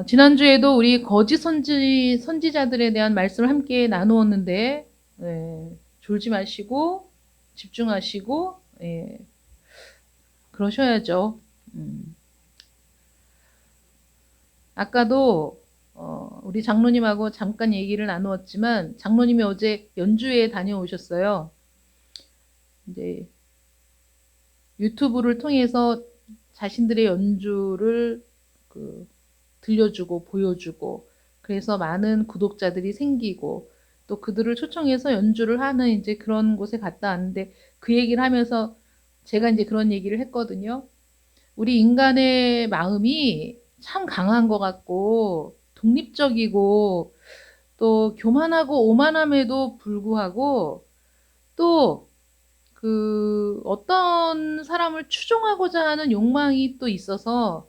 지난주에도 우리 거짓 선지자들에 대한 말씀을 함께 나누었는데, 졸지 마시고, 집중하시고, 그러셔야죠. 아까도, 우리 장로님하고 잠깐 얘기를 나누었지만, 장로님이 어제 연주회 다녀오셨어요. 이제, 유튜브를 통해서 자신들의 연주를 들려주고 보여주고 그래서 많은 구독자들이 생기고 또 그들을 초청해서 연주를 하는 이제 그런 곳에 갔다 왔는데 그 얘기를 하면서 제가 이제 그런 얘기를 했거든요. 우리 인간의 마음이 참 강한 것 같고 독립적이고 또 교만하고 오만함에도 불구하고 또 어떤 사람을 추종하고자 하는 욕망이 또 있어서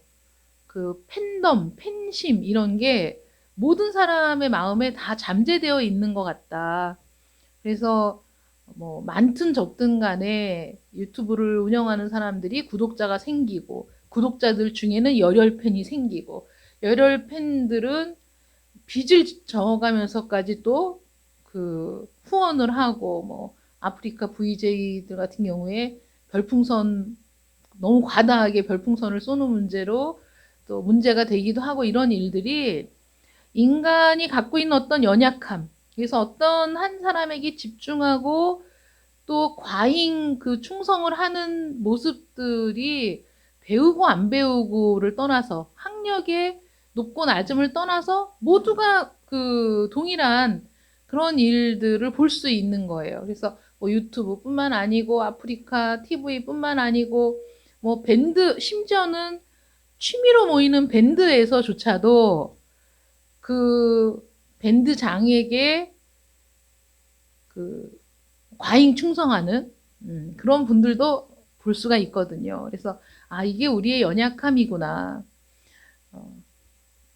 팬덤, 팬심 이런 게 모든 사람의 마음에 다 잠재되어 있는 것 같다. 그래서 뭐 많든 적든 간에 유튜브를 운영하는 사람들이 구독자가 생기고 구독자들 중에는 열혈 팬이 생기고 열혈 팬들은 빚을 져가면서까지 또 후원을 하고 뭐 아프리카 VJ들 같은 경우에 별풍선 너무 과다하게 별풍선을 쏘는 문제로 또 문제가 되기도 하고 이런 일들이 인간이 갖고 있는 어떤 연약함, 그래서 어떤 한 사람에게 집중하고 또 과잉 충성을 하는 모습들이 배우고 안 배우고를 떠나서 학력의 높고 낮음을 떠나서 모두가 동일한 그런 일들을 볼 수 있는 거예요. 그래서 뭐 유튜브뿐만 아니고 아프리카 TV뿐만 아니고 뭐 밴드 심지어는 취미로 모이는 밴드에서조차도 밴드장에게 과잉 충성하는 그런 분들도 볼 수가 있거든요. 그래서 이게 우리의 연약함이구나.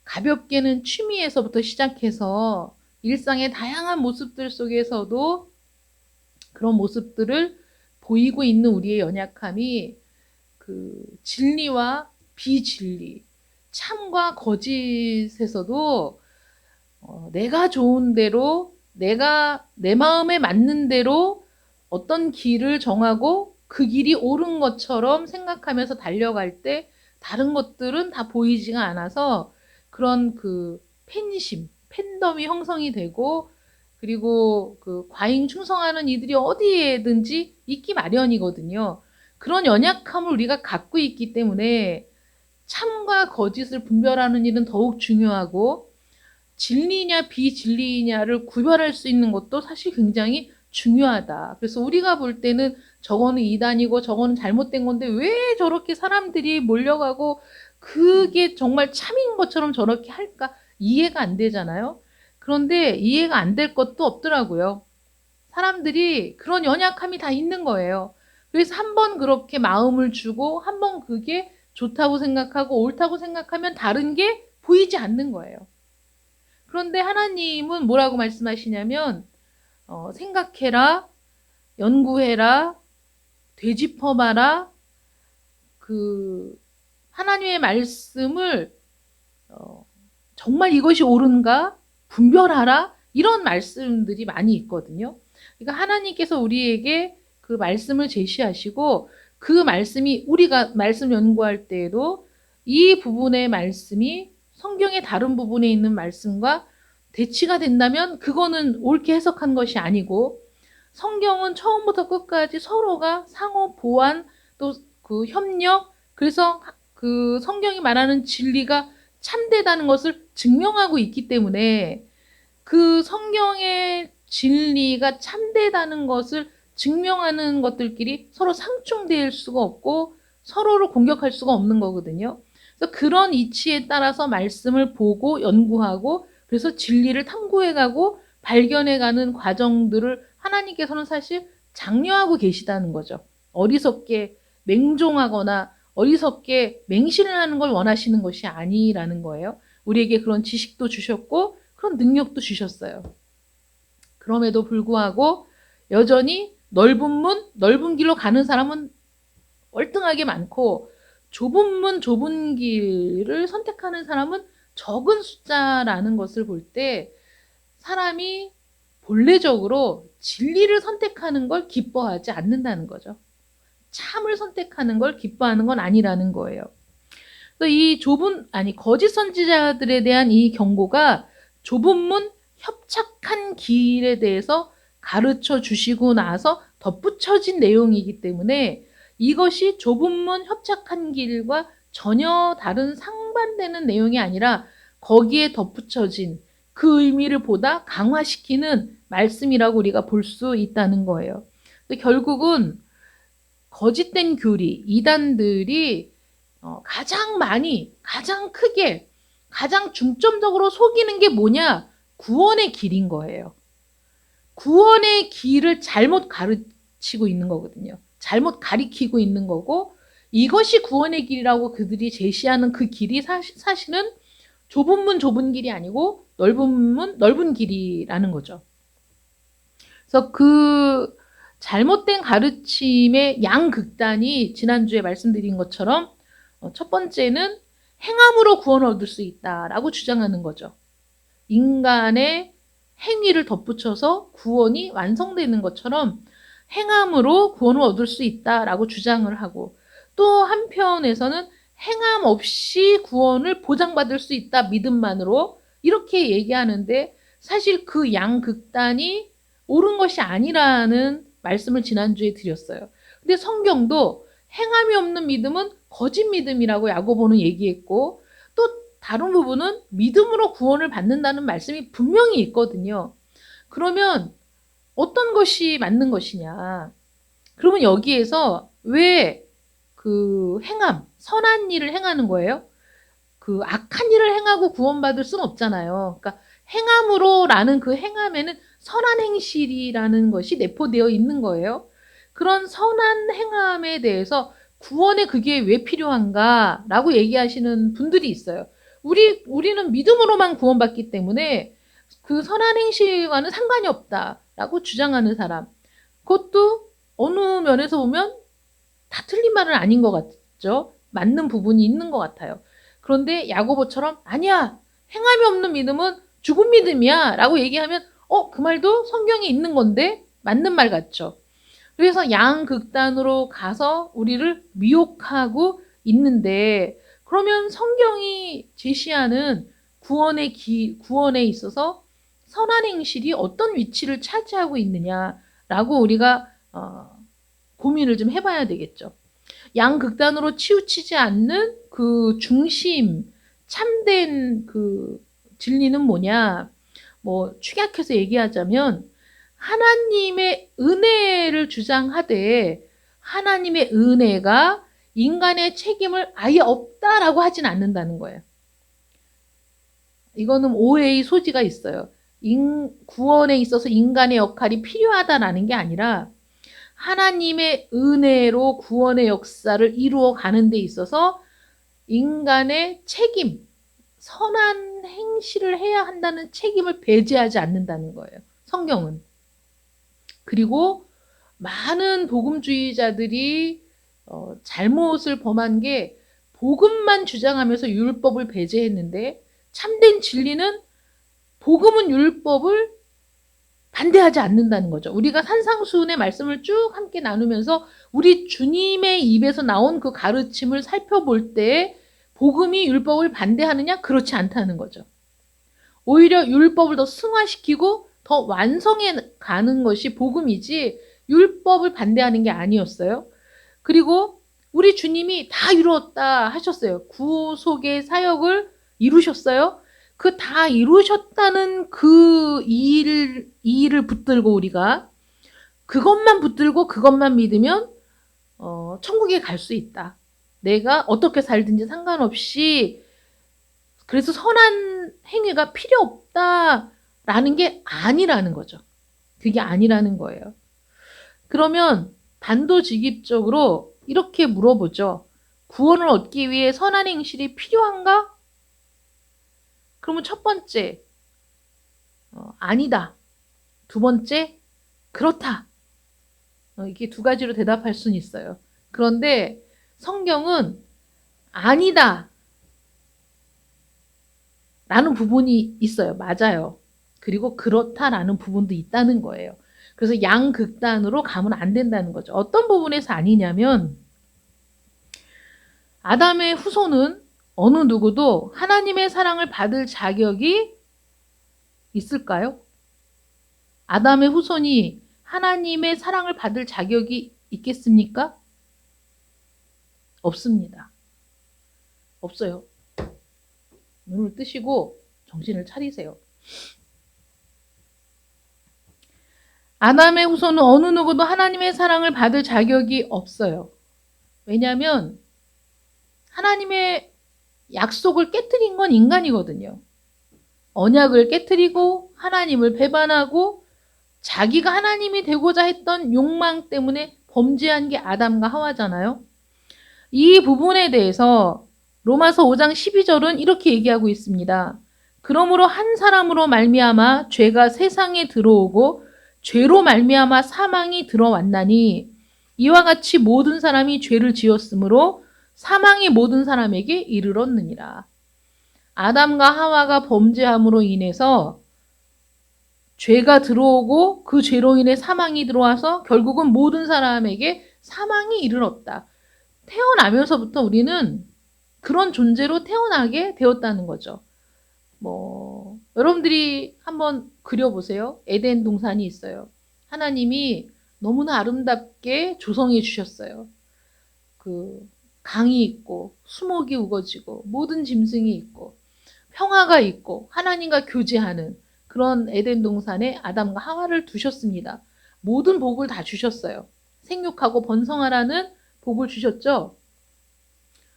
가볍게는 취미에서부터 시작해서 일상의 다양한 모습들 속에서도 그런 모습들을 보이고 있는 우리의 연약함이 진리와 비진리, 참과 거짓에서도 내가 좋은 대로 내가 내 마음에 맞는 대로 어떤 길을 정하고 그 길이 옳은 것처럼 생각하면서 달려갈 때 다른 것들은 다 보이지가 않아서 그런 팬심, 팬덤이 형성이 되고 그리고 과잉 충성하는 이들이 어디에든지 있기 마련이거든요. 그런 연약함을 우리가 갖고 있기 때문에 참과 거짓을 분별하는 일은 더욱 중요하고 진리냐 비진리냐를 구별할 수 있는 것도 사실 굉장히 중요하다. 그래서 우리가 볼 때는 저거는 이단이고 저거는 잘못된 건데 왜 저렇게 사람들이 몰려가고 그게 정말 참인 것처럼 저렇게 할까 이해가 안 되잖아요. 그런데 이해가 안 될 것도 없더라고요. 사람들이 그런 연약함이 다 있는 거예요. 그래서 한번 그렇게 마음을 주고 한번 그게 좋다고 생각하고 옳다고 생각하면 다른 게 보이지 않는 거예요. 그런데 하나님은 뭐라고 말씀하시냐면 생각해라, 연구해라, 되짚어봐라. 하나님의 말씀을 정말 이것이 옳은가 분별하라 이런 말씀들이 많이 있거든요. 그러니까 하나님께서 우리에게 그 말씀을 제시하시고 그 말씀이 우리가 말씀 연구할 때에도 이 부분의 말씀이 성경의 다른 부분에 있는 말씀과 대치가 된다면 그거는 옳게 해석한 것이 아니고 성경은 처음부터 끝까지 서로가 상호 보완 또 협력 그래서 성경이 말하는 진리가 참되다는 것을 증명하고 있기 때문에 성경의 진리가 참되다는 것을 증명하는 것들끼리 서로 상충될 수가 없고 서로를 공격할 수가 없는 거거든요. 그래서 그런 이치에 따라서 말씀을 보고 연구하고 그래서 진리를 탐구해가고 발견해가는 과정들을 하나님께서는 사실 장려하고 계시다는 거죠. 어리석게 맹종하거나 어리석게 맹신을 하는 걸 원하시는 것이 아니라는 거예요. 우리에게 그런 지식도 주셨고 그런 능력도 주셨어요. 그럼에도 불구하고 여전히 넓은 문, 넓은 길로 가는 사람은 월등하게 많고 좁은 문, 좁은 길을 선택하는 사람은 적은 숫자라는 것을 볼 때 사람이 본래적으로 진리를 선택하는 걸 기뻐하지 않는다는 거죠. 참을 선택하는 걸 기뻐하는 건 아니라는 거예요. 그래서 이 거짓 선지자들에 대한 이 경고가 좁은 문 협착한 길에 대해서 가르쳐 주시고 나서 덧붙여진 내용이기 때문에 이것이 좁은 문 협착한 길과 전혀 다른 상반되는 내용이 아니라 거기에 덧붙여진 그 의미를 보다 강화시키는 말씀이라고 우리가 볼 수 있다는 거예요. 결국은 거짓된 교리, 이단들이 가장 많이, 가장 크게, 가장 중점적으로 속이는 게 뭐냐? 구원의 길인 거예요. 구원의 길을 잘못 가르치고 있는 거거든요. 잘못 가리키고 있는 거고, 이것이 구원의 길이라고 그들이 제시하는 그 길이 사실은 좁은 문 좁은 길이 아니고 넓은 문 넓은 길이라는 거죠. 그래서 그 잘못된 가르침의 양극단이 지난주에 말씀드린 것처럼 첫 번째는 행함으로 구원을 얻을 수 있다라고 주장하는 거죠. 인간의 행위를 덧붙여서 구원이 완성되는 것처럼 행함으로 구원을 얻을 수 있다라고 주장을 하고, 또 한편에서는 행함 없이 구원을 보장받을 수 있다, 믿음만으로, 이렇게 얘기하는데 사실 그 양극단이 옳은 것이 아니라는 말씀을 지난주에 드렸어요. 근데 성경도 행함이 없는 믿음은 거짓 믿음이라고 야고보는 얘기했고, 또 다른 부분은 믿음으로 구원을 받는다는 말씀이 분명히 있거든요. 그러면 어떤 것이 맞는 것이냐? 그러면 여기에서 왜 그 행함, 선한 일을 행하는 거예요? 그 악한 일을 행하고 구원받을 수는 없잖아요. 그러니까 행함으로라는 그 행함에는 선한 행실이라는 것이 내포되어 있는 거예요. 그런 선한 행함에 대해서 구원에 그게 왜 필요한가라고 얘기하시는 분들이 있어요. 우리는 믿음으로만 구원받기 때문에 그 선한 행실과는 상관이 없다라고 주장하는 사람. 그것도 어느 면에서 보면 다 틀린 말은 아닌 것 같죠. 맞는 부분이 있는 것 같아요. 그런데 야고보처럼 아니야, 행함이 없는 믿음은 죽은 믿음이야 라고 얘기하면 그 말도 성경에 있는 건데 맞는 말 같죠. 그래서 양극단으로 가서 우리를 미혹하고 있는데, 그러면 성경이 제시하는 구원에 있어서 선한 행실이 어떤 위치를 차지하고 있느냐라고 우리가 고민을 좀 해봐야 되겠죠. 양극단으로 치우치지 않는 그 중심, 참된 그 진리는 뭐냐? 축약해서 얘기하자면 하나님의 은혜를 주장하되 하나님의 은혜가 인간의 책임을 아예 없다라고 하진 않는다는 거예요. 이거는 오해의 소지가 있어요. 구원에 있어서 인간의 역할이 필요하다라는 게 아니라 하나님의 은혜로 구원의 역사를 이루어 가는 데 있어서 인간의 책임, 선한 행실을 해야 한다는 책임을 배제하지 않는다는 거예요. 성경은. 그리고 많은 복음주의자들이 잘못을 범한 게 복음만 주장하면서 율법을 배제했는데, 참된 진리는 복음은 율법을 반대하지 않는다는 거죠. 우리가 산상수훈의 말씀을 쭉 함께 나누면서 우리 주님의 입에서 나온 그 가르침을 살펴볼 때 복음이 율법을 반대하느냐? 그렇지 않다는 거죠. 오히려 율법을 더 승화시키고 더 완성해 가는 것이 복음이지 율법을 반대하는 게 아니었어요. 그리고 우리 주님이 다 이루었다 하셨어요. 구속의 사역을 이루셨어요. 그 다 이루셨다는 그 일을 붙들고 우리가 그것만 붙들고 그것만 믿으면 천국에 갈 수 있다. 내가 어떻게 살든지 상관없이, 그래서 선한 행위가 필요 없다라는 게 아니라는 거죠. 그게 아니라는 거예요. 그러면 단도직입적으로 이렇게 물어보죠. 구원을 얻기 위해 선한 행실이 필요한가? 그러면 첫 번째, 아니다. 두 번째, 그렇다. 이게 두 가지로 대답할 수는 있어요. 그런데 성경은 아니다. 라는 부분이 있어요. 맞아요. 그리고 그렇다라는 부분도 있다는 거예요. 그래서 양극단으로 가면 안 된다는 거죠. 어떤 부분에서 아니냐면 아담의 후손은 어느 누구도 하나님의 사랑을 받을 자격이 있을까요? 아담의 후손이 하나님의 사랑을 받을 자격이 있겠습니까? 없습니다. 없어요. 눈을 뜨시고 정신을 차리세요. 아담의 후손은 어느 누구도 하나님의 사랑을 받을 자격이 없어요. 왜냐하면 하나님의 약속을 깨트린 건 인간이거든요. 언약을 깨트리고 하나님을 배반하고 자기가 하나님이 되고자 했던 욕망 때문에 범죄한 게 아담과 하와잖아요. 이 부분에 대해서 로마서 5장 12절은 이렇게 얘기하고 있습니다. 그러므로 한 사람으로 말미암아 죄가 세상에 들어오고 죄로 말미암아 사망이 들어왔나니 이와 같이 모든 사람이 죄를 지었으므로 사망이 모든 사람에게 이르렀느니라. 아담과 하와가 범죄함으로 인해서 죄가 들어오고 그 죄로 인해 사망이 들어와서 결국은 모든 사람에게 사망이 이르렀다. 태어나면서부터 우리는 그런 존재로 태어나게 되었다는 거죠. 여러분들이 한번 그려보세요. 에덴 동산이 있어요. 하나님이 너무나 아름답게 조성해 주셨어요. 강이 있고, 수목이 우거지고, 모든 짐승이 있고, 평화가 있고, 하나님과 교제하는 그런 에덴 동산에 아담과 하와를 두셨습니다. 모든 복을 다 주셨어요. 생육하고 번성하라는 복을 주셨죠.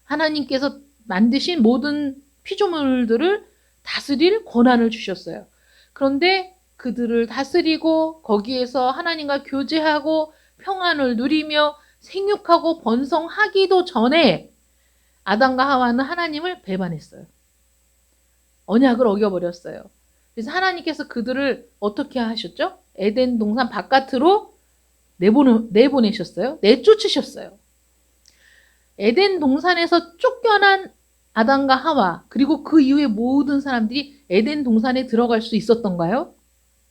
하나님께서 만드신 모든 피조물들을 다스릴 권한을 주셨어요. 그런데 그들을 다스리고 거기에서 하나님과 교제하고 평안을 누리며 생육하고 번성하기도 전에 아담과 하와는 하나님을 배반했어요. 언약을 어겨버렸어요. 그래서 하나님께서 그들을 어떻게 하셨죠? 에덴 동산 바깥으로 내보내셨어요. 내쫓으셨어요. 에덴 동산에서 쫓겨난 아담과 하와 그리고 그 이후에 모든 사람들이 에덴 동산에 들어갈 수 있었던가요?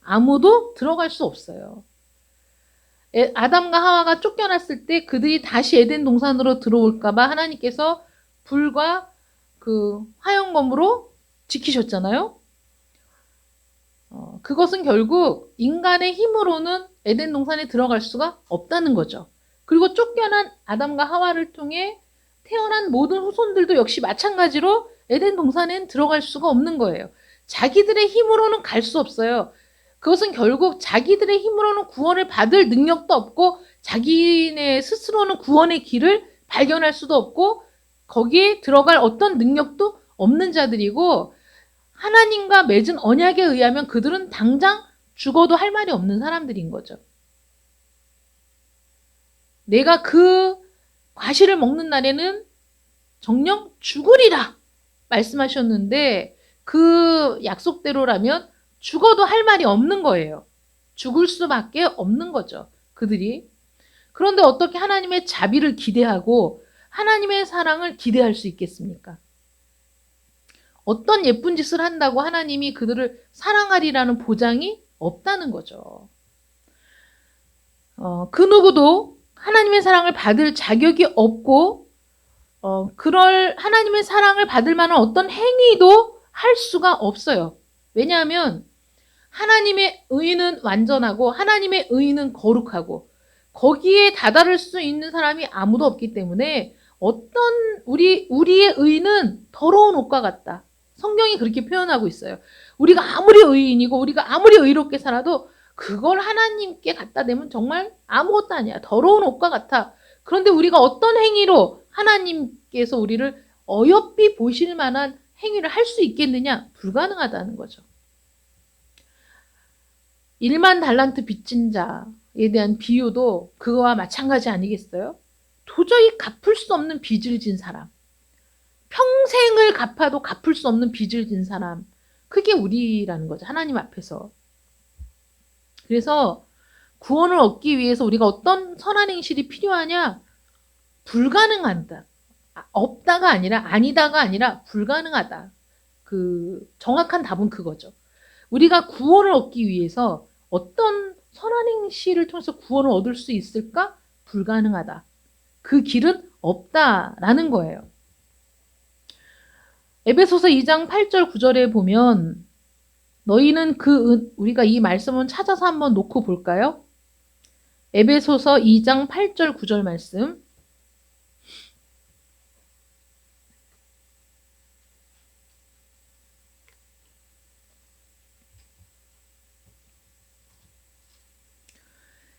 아무도 들어갈 수 없어요. 아담과 하와가 쫓겨났을 때 그들이 다시 에덴 동산으로 들어올까 봐 하나님께서 불과 화영검으로 지키셨잖아요. 그것은 결국 인간의 힘으로는 에덴 동산에 들어갈 수가 없다는 거죠. 그리고 쫓겨난 아담과 하와를 통해 태어난 모든 후손들도 역시 마찬가지로 에덴 동산엔 들어갈 수가 없는 거예요. 자기들의 힘으로는 갈 수 없어요. 그것은 결국 자기들의 힘으로는 구원을 받을 능력도 없고 자기네 스스로는 구원의 길을 발견할 수도 없고 거기에 들어갈 어떤 능력도 없는 자들이고 하나님과 맺은 언약에 의하면 그들은 당장 죽어도 할 말이 없는 사람들인 거죠. 내가 그 과실을 먹는 날에는 정녕 죽으리라 말씀하셨는데 그 약속대로라면 죽어도 할 말이 없는 거예요. 죽을 수밖에 없는 거죠. 그들이. 그런데 어떻게 하나님의 자비를 기대하고 하나님의 사랑을 기대할 수 있겠습니까? 어떤 예쁜 짓을 한다고 하나님이 그들을 사랑하리라는 보장이 없다는 거죠. 그 누구도 하나님의 사랑을 받을 자격이 없고 그럴 하나님의 사랑을 받을 만한 어떤 행위도 할 수가 없어요. 왜냐하면 하나님의 의는 완전하고 하나님의 의는 거룩하고 거기에 다다를 수 있는 사람이 아무도 없기 때문에 우리의 의는 더러운 옷과 같다. 성경이 그렇게 표현하고 있어요. 우리가 아무리 의인이고 우리가 아무리 의롭게 살아도 그걸 하나님께 갖다 대면 정말 아무것도 아니야. 더러운 옷과 같아. 그런데 우리가 어떤 행위로 하나님께서 우리를 어여삐 보실 만한 행위를 할 수 있겠느냐? 불가능하다는 거죠. 1만 달란트 빚진 자에 대한 비유도 그거와 마찬가지 아니겠어요? 도저히 갚을 수 없는 빚을 진 사람. 평생을 갚아도 갚을 수 없는 빚을 진 사람. 그게 우리라는 거죠. 하나님 앞에서. 그래서 구원을 얻기 위해서 우리가 어떤 선한 행실이 필요하냐? 불가능하다. 없다가 아니라 아니다가 아니라 불가능하다. 그 정확한 답은 그거죠. 우리가 구원을 얻기 위해서 어떤 선한 행실을 통해서 구원을 얻을 수 있을까? 불가능하다. 그 길은 없다라는 거예요. 에베소서 2장 8절 9절에 보면 너희는 우리가 이 말씀은 찾아서 한번 놓고 볼까요? 에베소서 2장 8절 9절 말씀.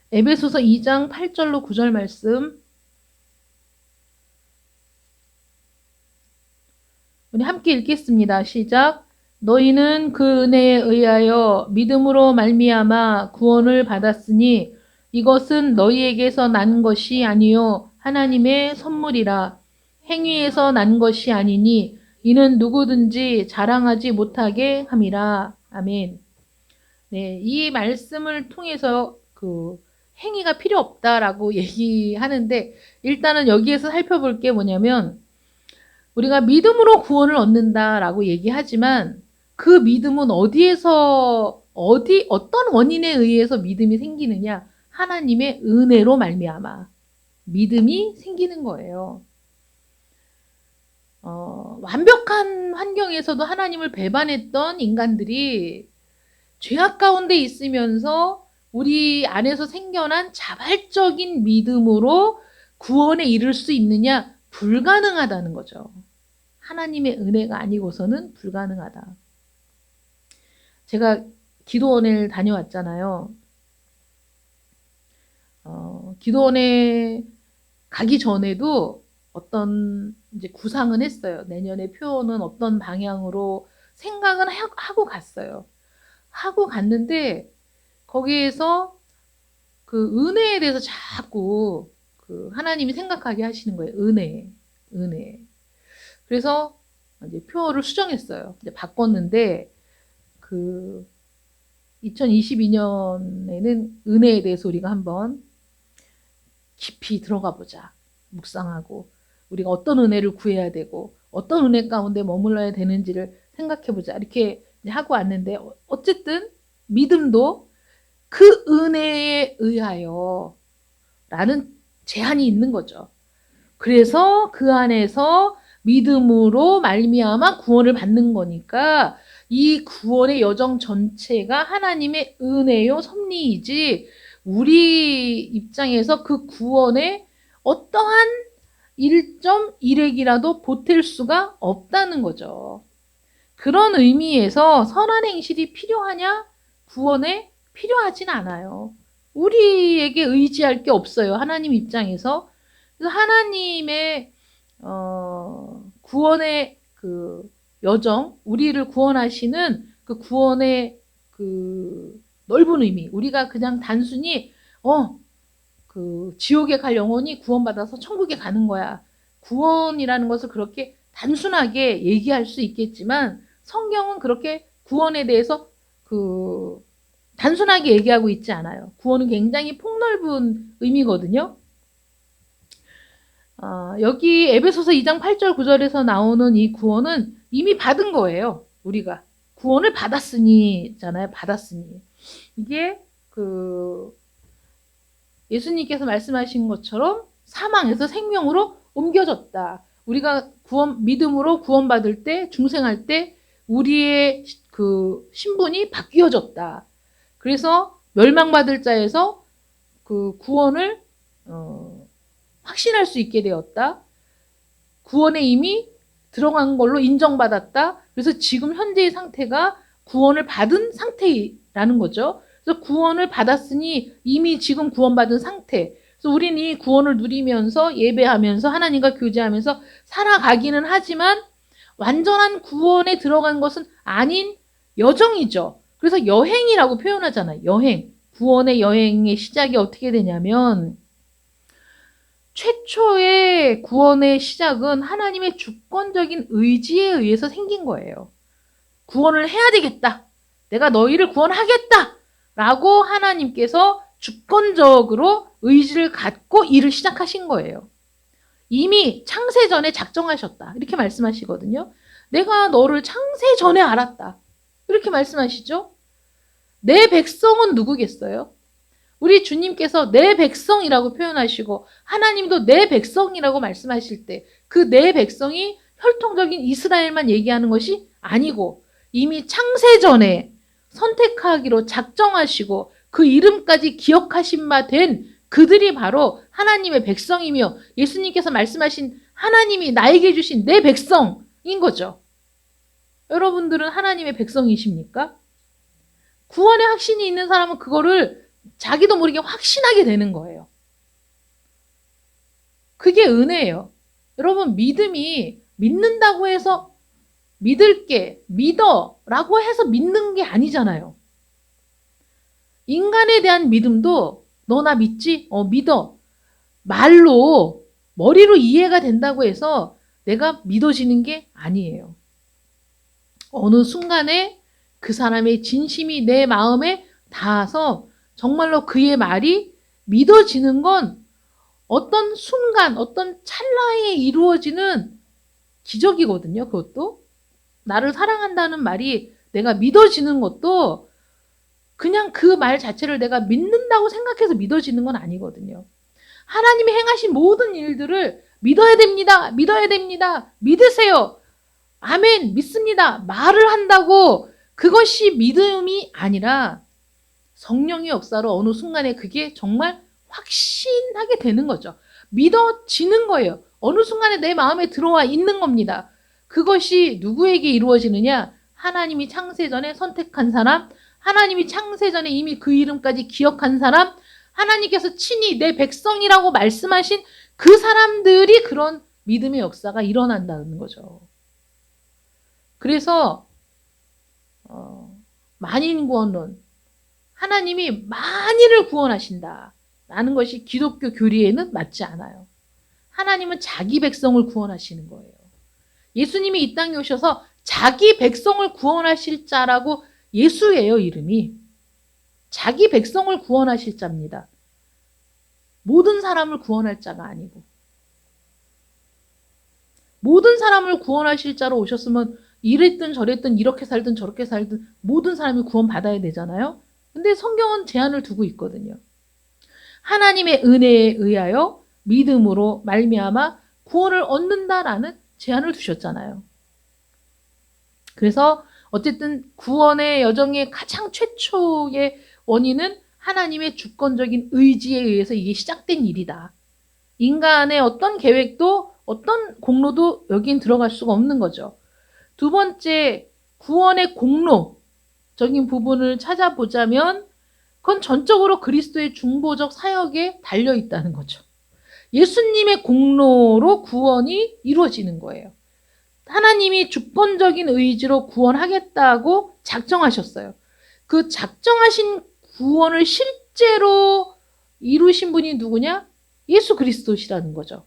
에베소서 2장 8절로 9절 말씀. 우리 함께 읽겠습니다. 시작. 너희는 그 은혜에 의하여 믿음으로 말미암아 구원을 받았으니 이것은 너희에게서 난 것이 아니요 하나님의 선물이라. 행위에서 난 것이 아니니 이는 누구든지 자랑하지 못하게 함이라. 아멘. 네, 이 말씀을 통해서 그 행위가 필요 없다라고 얘기하는데, 일단은 여기에서 살펴볼 게 뭐냐면, 우리가 믿음으로 구원을 얻는다라고 얘기하지만 그 믿음은 어떤 원인에 의해서 믿음이 생기느냐? 하나님의 은혜로 말미암아 믿음이 생기는 거예요. 완벽한 환경에서도 하나님을 배반했던 인간들이 죄악 가운데 있으면서 우리 안에서 생겨난 자발적인 믿음으로 구원에 이를 수 있느냐? 불가능하다는 거죠. 하나님의 은혜가 아니고서는 불가능하다. 제가 기도원을 다녀왔잖아요. 기도원에 가기 전에도 어떤 이제 구상은 했어요. 내년에 표는 어떤 방향으로 생각은 하고 갔어요. 하고 갔는데 거기에서 그 은혜에 대해서 자꾸 그 하나님이 생각하게 하시는 거예요. 은혜. 그래서 이제 표를 수정했어요. 이제 바꿨는데 그 2022년에는 은혜에 대해서 우리가 한번 깊이 들어가 보자. 묵상하고 우리가 어떤 은혜를 구해야 되고 어떤 은혜 가운데 머물러야 되는지를 생각해 보자. 이렇게 하고 왔는데 어쨌든 믿음도 그 은혜에 의하여 라는 제한이 있는 거죠. 그래서 그 안에서 믿음으로 말미암아 구원을 받는 거니까 이 구원의 여정 전체가 하나님의 은혜요 섭리이지 우리 입장에서 그 구원에 어떠한 1.1핵이라도 보탤 수가 없다는 거죠. 그런 의미에서 선한 행실이 필요하냐? 구원에 필요하진 않아요. 우리에게 의지할 게 없어요. 하나님 입장에서. 그래서 하나님의 구원의 그 여정, 우리를 구원하시는 그 구원의 그 넓은 의미, 우리가 그냥 단순히 그 지옥에 갈 영혼이 구원받아서 천국에 가는 거야. 구원이라는 것을 그렇게 단순하게 얘기할 수 있겠지만 성경은 그렇게 구원에 대해서 그 단순하게 얘기하고 있지 않아요. 구원은 굉장히 폭넓은 의미거든요. 여기 에베소서 2장 8절 9절에서 나오는 이 구원은 이미 받은 거예요. 우리가 구원을 받았으니잖아요. 받았으니. 이게 그 예수님께서 말씀하신 것처럼 사망에서 생명으로 옮겨졌다. 우리가 믿음으로 구원받을 때, 중생할 때 우리의 그 신분이 바뀌어졌다. 그래서 멸망받을 자에서 그 구원을 확신할 수 있게 되었다. 구원에 이미 들어간 걸로 인정받았다. 그래서 지금 현재의 상태가 구원을 받은 상태라는 거죠. 그래서 구원을 받았으니 이미 지금 구원받은 상태. 그래서 우리는 이 구원을 누리면서 예배하면서 하나님과 교제하면서 살아가기는 하지만 완전한 구원에 들어간 것은 아닌 여정이죠. 그래서 여행이라고 표현하잖아요. 여행. 구원의 여행의 시작이 어떻게 되냐면 최초의 구원의 시작은 하나님의 주권적인 의지에 의해서 생긴 거예요. 구원을 해야 되겠다. 내가 너희를 구원하겠다. 라고 하나님께서 주권적으로 의지를 갖고 일을 시작하신 거예요. 이미 창세 전에 작정하셨다. 이렇게 말씀하시거든요. 내가 너를 창세 전에 알았다. 이렇게 말씀하시죠. 내 백성은 누구겠어요? 우리 주님께서 내 백성이라고 표현하시고 하나님도 내 백성이라고 말씀하실 때 그 내 백성이 혈통적인 이스라엘만 얘기하는 것이 아니고 이미 창세 전에 선택하기로 작정하시고 그 이름까지 기억하신 바 된 그들이 바로 하나님의 백성이며 예수님께서 말씀하신 하나님이 나에게 주신 내 백성인 거죠. 여러분들은 하나님의 백성이십니까? 구원의 확신이 있는 사람은 그거를 자기도 모르게 확신하게 되는 거예요. 그게 은혜예요. 여러분, 믿음이 믿는다고 해서 믿을게, 믿어라고 해서 믿는 게 아니잖아요. 인간에 대한 믿음도 너 나 믿지? 믿어. 말로, 머리로 이해가 된다고 해서 내가 믿어지는 게 아니에요. 어느 순간에 그 사람의 진심이 내 마음에 닿아서 정말로 그의 말이 믿어지는 건 어떤 순간, 어떤 찰나에 이루어지는 기적이거든요. 그것도. 나를 사랑한다는 말이 내가 믿어지는 것도 그냥 그 말 자체를 내가 믿는다고 생각해서 믿어지는 건 아니거든요. 하나님이 행하신 모든 일들을 믿어야 됩니다. 믿어야 됩니다. 믿으세요. 아멘, 믿습니다. 말을 한다고 그것이 믿음이 아니라 성령의 역사로 어느 순간에 그게 정말 확신하게 되는 거죠. 믿어지는 거예요. 어느 순간에 내 마음에 들어와 있는 겁니다. 그것이 누구에게 이루어지느냐? 하나님이 창세전에 선택한 사람, 하나님이 창세전에 이미 그 이름까지 기억한 사람, 하나님께서 친히 내 백성이라고 말씀하신 그 사람들이 그런 믿음의 역사가 일어난다는 거죠. 그래서 만인구원론, 하나님이 만인을 구원하신다 라는 것이 기독교 교리에는 맞지 않아요. 하나님은 자기 백성을 구원하시는 거예요. 예수님이 이 땅에 오셔서 자기 백성을 구원하실 자라고 예수예요, 이름이. 자기 백성을 구원하실 자입니다. 모든 사람을 구원할 자가 아니고. 모든 사람을 구원하실 자로 오셨으면 이랬든 저랬든 이렇게 살든 저렇게 살든 모든 사람이 구원받아야 되잖아요. 근데 성경은 제한을 두고 있거든요. 하나님의 은혜에 의하여 믿음으로 말미암아 구원을 얻는다라는 제한을 두셨잖아요. 그래서 어쨌든 구원의 여정의 가장 최초의 원인은 하나님의 주권적인 의지에 의해서 이게 시작된 일이다. 인간의 어떤 계획도 어떤 공로도 여긴 들어갈 수가 없는 거죠. 두 번째, 구원의 공로적인 부분을 찾아보자면 그건 전적으로 그리스도의 중보적 사역에 달려 있다는 거죠. 예수님의 공로로 구원이 이루어지는 거예요. 하나님이 주권적인 의지로 구원하겠다고 작정하셨어요. 그 작정하신 구원을 실제로 이루신 분이 누구냐? 예수 그리스도시라는 거죠.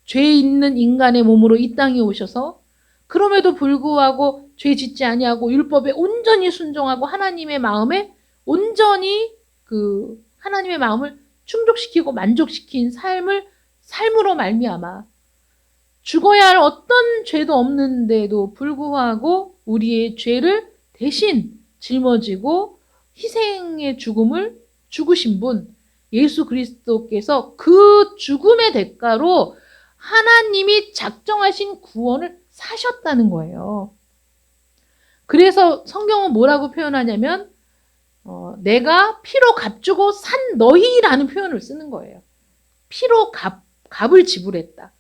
죄 있는 인간의 몸으로 이 땅에 오셔서 그럼에도 불구하고 죄 짓지 아니하고 율법에 온전히 순종하고 하나님의 마음에 온전히 그 하나님의 마음을 충족시키고 만족시킨 삶으로 말미암아 죽어야 할 어떤 죄도 없는데도 불구하고 우리의 죄를 대신 짊어지고 희생의 죽음을 죽으신 분 예수 그리스도께서 그 죽음의 대가로 하나님이 작정하신 구원을 사셨다는 거예요. 그래서 성경은 뭐라고 표현하냐면 내가 피로 값주고 산 너희라는 표현을 쓰는 거예요. 피로 값을 지불했다.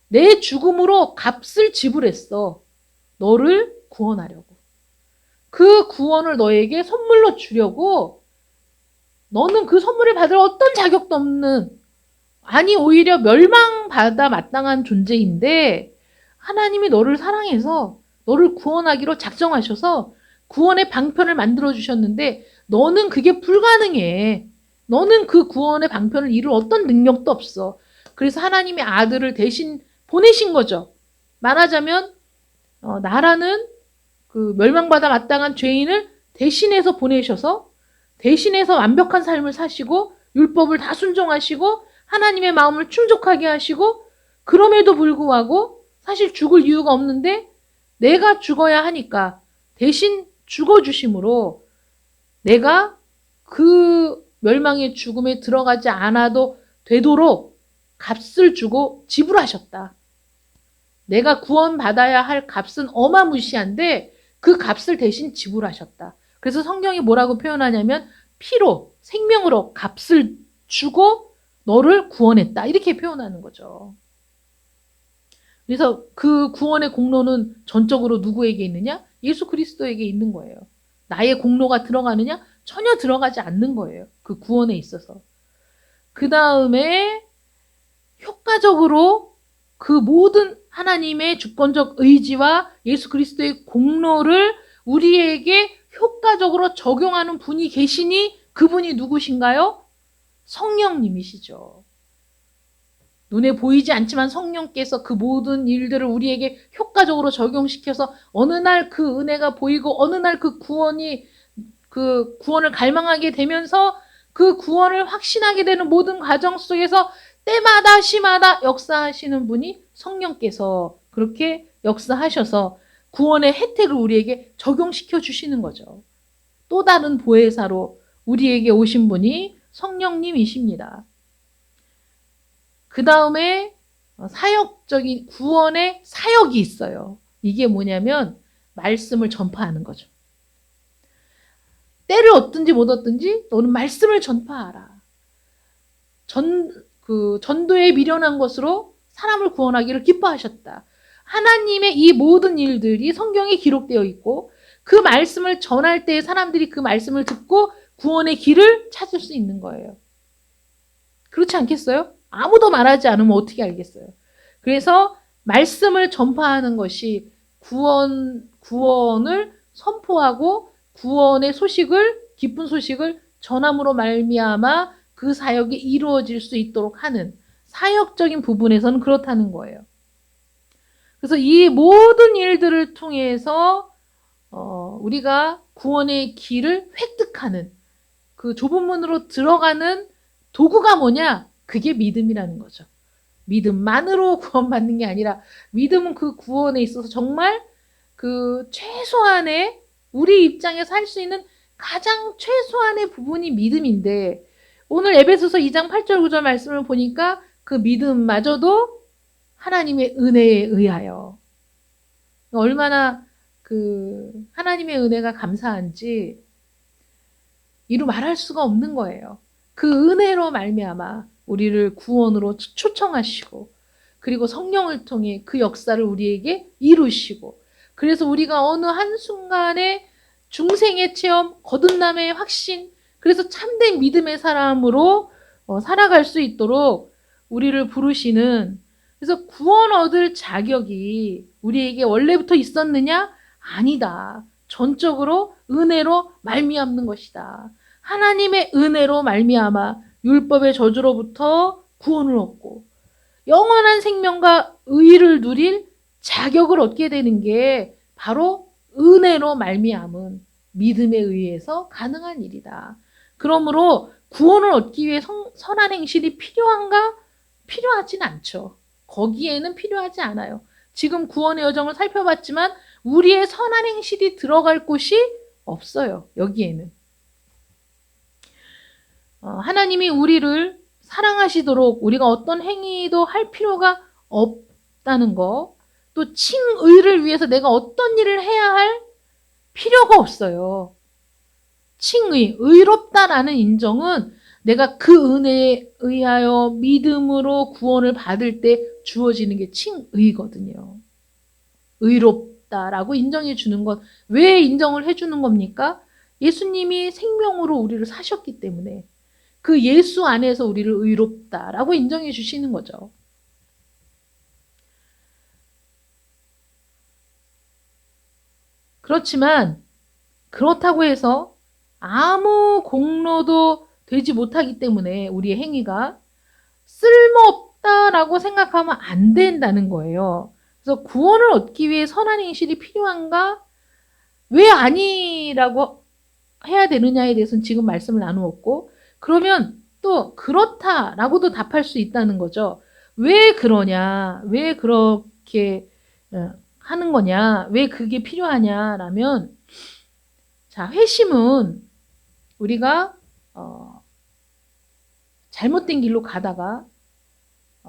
내 죽음으로 값을 지불했어. 너를 구원하려고. 그 구원을 너에게 선물로 주려고 너는 그 선물을 받을 어떤 자격도 없는 아니 오히려 멸망받아 마땅한 존재인데 하나님이 너를 사랑해서 너를 구원하기로 작정하셔서 구원의 방편을 만들어 주셨는데 너는 그게 불가능해. 너는 그 구원의 방편을 이룰 어떤 능력도 없어. 그래서 하나님의 아들을 대신 보내신 거죠. 말하자면 나라는 그 멸망받아 마땅한 죄인을 대신해서 보내셔서 대신해서 완벽한 삶을 사시고 율법을 다 순종하시고 하나님의 마음을 충족하게 하시고 그럼에도 불구하고 사실 죽을 이유가 없는데 내가 죽어야 하니까 대신 죽어주심으로 내가 그 멸망의 죽음에 들어가지 않아도 되도록 값을 주고 지불하셨다. 내가 구원받아야 할 값은 어마무시한데 그 값을 대신 지불하셨다. 그래서 성경이 뭐라고 표현하냐면 피로, 생명으로 값을 주고 너를 구원했다. 이렇게 표현하는 거죠. 그래서 그 구원의 공로는 전적으로 누구에게 있느냐? 예수 그리스도에게 있는 거예요. 나의 공로가 들어가느냐? 전혀 들어가지 않는 거예요. 그 구원에 있어서. 그 다음에 효과적으로 그 모든 하나님의 주권적 의지와 예수 그리스도의 공로를 우리에게 효과적으로 적용하는 분이 계시니 그분이 누구신가요? 성령님이시죠. 눈에 보이지 않지만 성령께서 그 모든 일들을 우리에게 효과적으로 적용시켜서 어느 날 그 은혜가 보이고 어느 날 그 구원을 갈망하게 되면서 그 구원을 확신하게 되는 모든 과정 속에서 때마다 시마다 역사하시는 분이 성령께서 그렇게 역사하셔서 구원의 혜택을 우리에게 적용시켜 주시는 거죠. 또 다른 보혜사로 우리에게 오신 분이 성령님이십니다. 그 다음에 사역적인 구원의 사역이 있어요. 이게 뭐냐면 말씀을 전파하는 거죠. 때를 얻든지 못 얻든지 너는 말씀을 전파하라. 전도에 미련한 것으로 사람을 구원하기를 기뻐하셨다. 하나님의 이 모든 일들이 성경에 기록되어 있고 그 말씀을 전할 때 사람들이 그 말씀을 듣고 구원의 길을 찾을 수 있는 거예요. 그렇지 않겠어요? 아무도 말하지 않으면 어떻게 알겠어요? 그래서 말씀을 전파하는 것이 구원을 선포하고 구원의 소식을, 기쁜 소식을 전함으로 말미암아 그 사역이 이루어질 수 있도록 하는 사역적인 부분에서는 그렇다는 거예요. 그래서 이 모든 일들을 통해서 우리가 구원의 길을 획득하는 그 좁은 문으로 들어가는 도구가 뭐냐? 그게 믿음이라는 거죠. 믿음만으로 구원받는 게 아니라 믿음은 그 구원에 있어서 정말 그 최소한의 우리 입장에서 할 수 있는 가장 최소한의 부분이 믿음인데 오늘 에베소서 2장 8절 9절 말씀을 보니까 그 믿음마저도 하나님의 은혜에 의하여 얼마나 그 하나님의 은혜가 감사한지 이루 말할 수가 없는 거예요. 그 은혜로 말미암아 우리를 구원으로 초청하시고 그리고 성령을 통해 그 역사를 우리에게 이루시고 그래서 우리가 어느 한순간에 중생의 체험, 거듭남의 확신 그래서 참된 믿음의 사람으로 살아갈 수 있도록 우리를 부르시는 그래서 구원 얻을 자격이 우리에게 원래부터 있었느냐? 아니다. 전적으로 은혜로 말미암는 것이다. 하나님의 은혜로 말미암아 율법의 저주로부터 구원을 얻고 영원한 생명과 의를 누릴 자격을 얻게 되는 게 바로 은혜로 말미암은 믿음에 의해서 가능한 일이다. 그러므로 구원을 얻기 위해 선한 행실이 필요한가? 필요하진 않죠. 거기에는 필요하지 않아요. 지금 구원의 여정을 살펴봤지만 우리의 선한 행실이 들어갈 곳이 없어요. 여기에는. 하나님이 우리를 사랑하시도록 우리가 어떤 행위도 할 필요가 없다는 거, 또 칭의를 위해서 내가 어떤 일을 해야 할 필요가 없어요. 칭의, 의롭다라는 인정은 내가 그 은혜에 의하여 믿음으로 구원을 받을 때 주어지는 게 칭의거든요. 의롭다라고 인정해 주는 것. 왜 인정을 해 주는 겁니까? 예수님이 생명으로 우리를 사셨기 때문에 그 예수 안에서 우리를 의롭다라고 인정해 주시는 거죠. 그렇지만 그렇다고 해서 아무 공로도 되지 못하기 때문에 우리의 행위가 쓸모없다라고 생각하면 안 된다는 거예요. 그래서 구원을 얻기 위해 선한 행실이 필요한가? 왜 아니라고 해야 되느냐에 대해서는 지금 말씀을 나누었고 그러면 또 그렇다라고도 답할 수 있다는 거죠. 왜 그러냐? 왜 그렇게 하는 거냐? 왜 그게 필요하냐라면, 자, 회심은 우리가 잘못된 길로 가다가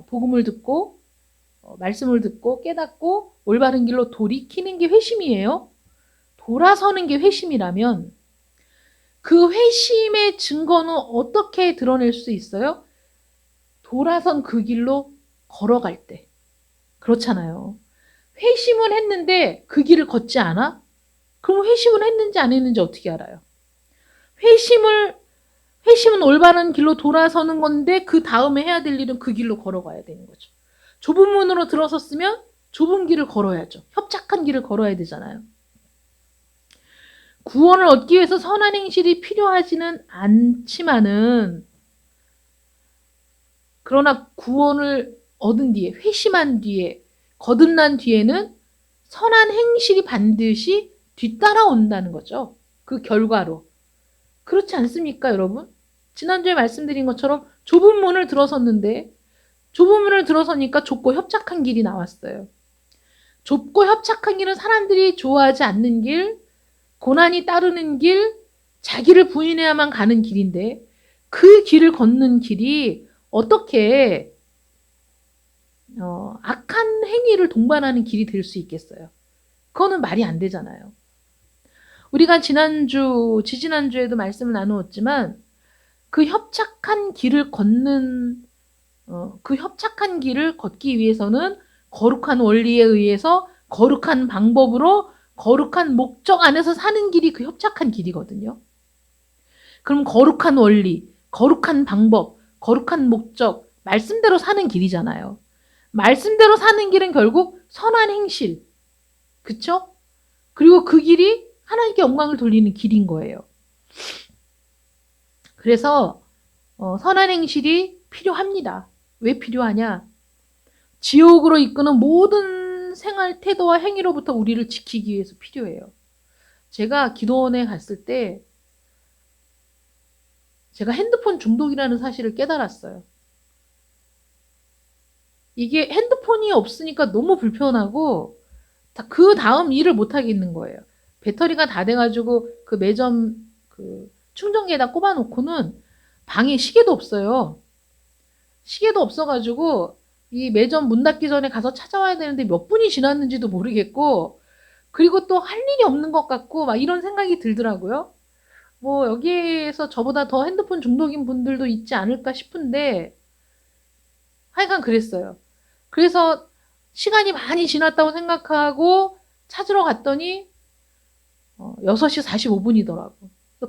복음을 듣고 말씀을 듣고 깨닫고 올바른 길로 돌이키는 게 회심이에요. 돌아서는 게 회심이라면 그 회심의 증거는 어떻게 드러낼 수 있어요? 돌아선 그 길로 걸어갈 때. 그렇잖아요. 회심은 했는데 그 길을 걷지 않아? 그럼 회심을 했는지 안 했는지 어떻게 알아요? 회심은 올바른 길로 돌아서는 건데 그 다음에 해야 될 일은 그 길로 걸어가야 되는 거죠. 좁은 문으로 들어섰으면 좁은 길을 걸어야죠. 협착한 길을 걸어야 되잖아요. 구원을 얻기 위해서 선한 행실이 필요하지는 않지만은, 그러나 구원을 얻은 뒤에, 회심한 뒤에, 거듭난 뒤에는 선한 행실이 반드시 뒤따라온다는 거죠. 그 결과로. 그렇지 않습니까, 여러분? 지난주에 말씀드린 것처럼 좁은 문을 들어섰는데, 좁은 문을 들어서니까 좁고 협착한 길이 나왔어요. 좁고 협착한 길은 사람들이 좋아하지 않는 길, 고난이 따르는 길, 자기를 부인해야만 가는 길인데, 그 길을 걷는 길이 어떻게 악한 행위를 동반하는 길이 될 수 있겠어요? 그거는 말이 안 되잖아요. 우리가 지지난주에도 말씀을 나누었지만, 그 협착한 길을 걷기 위해서는 거룩한 원리에 의해서 거룩한 방법으로 거룩한 목적 안에서 사는 길이 그 협착한 길이거든요. 그럼 거룩한 원리, 거룩한 방법, 거룩한 목적, 말씀대로 사는 길이잖아요. 말씀대로 사는 길은 결국 선한 행실. 그쵸? 그리고 그 길이 하나님께 영광을 돌리는 길인 거예요. 그래서 선한 행실이 필요합니다. 왜 필요하냐? 지옥으로 이끄는 모든 생활 태도와 행위로부터 우리를 지키기 위해서 필요해요. 제가 기도원에 갔을 때 제가 핸드폰 중독이라는 사실을 깨달았어요. 이게 핸드폰이 없으니까 너무 불편하고 그 다음 일을 못 하겠는 거예요. 배터리가 다 돼가지고 그 매점 충전기에다 꼽아놓고는 방에 시계도 없어요. 시계도 없어가지고 이 매점 문 닫기 전에 가서 찾아와야 되는데 몇 분이 지났는지도 모르겠고, 그리고 또 할 일이 없는 것 같고 막 이런 생각이 들더라고요. 뭐 여기에서 저보다 더 핸드폰 중독인 분들도 있지 않을까 싶은데 하여간 그랬어요. 그래서 시간이 많이 지났다고 생각하고 찾으러 갔더니 6시 45분이더라고.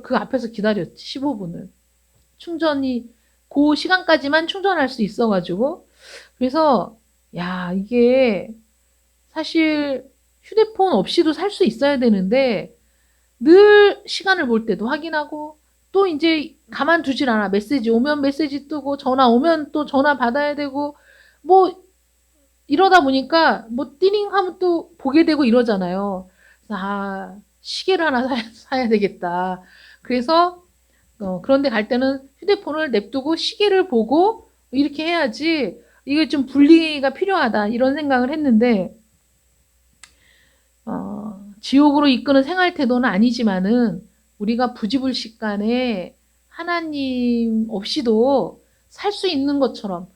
그 앞에서 기다렸지, 15분을. 충전이 그 시간까지만 충전할 수 있어가지고. 그래서 야, 이게 사실 휴대폰 없이도 살 수 있어야 되는데 늘 시간을 볼 때도 확인하고 또 이제 가만두질 않아. 메시지 오면 메시지 뜨고 전화 오면 또 전화 받아야 되고 뭐 이러다 보니까 뭐 띠링 하면 또 보게 되고 이러잖아요. 아, 시계를 하나 사야 되겠다. 그래서 그런데 갈 때는 휴대폰을 냅두고 시계를 보고 이렇게 해야지 이게 좀 분리가 필요하다 이런 생각을 했는데 지옥으로 이끄는 생활 태도는 아니지만은 우리가 부지불식간에 하나님 없이도 살 수 있는 것처럼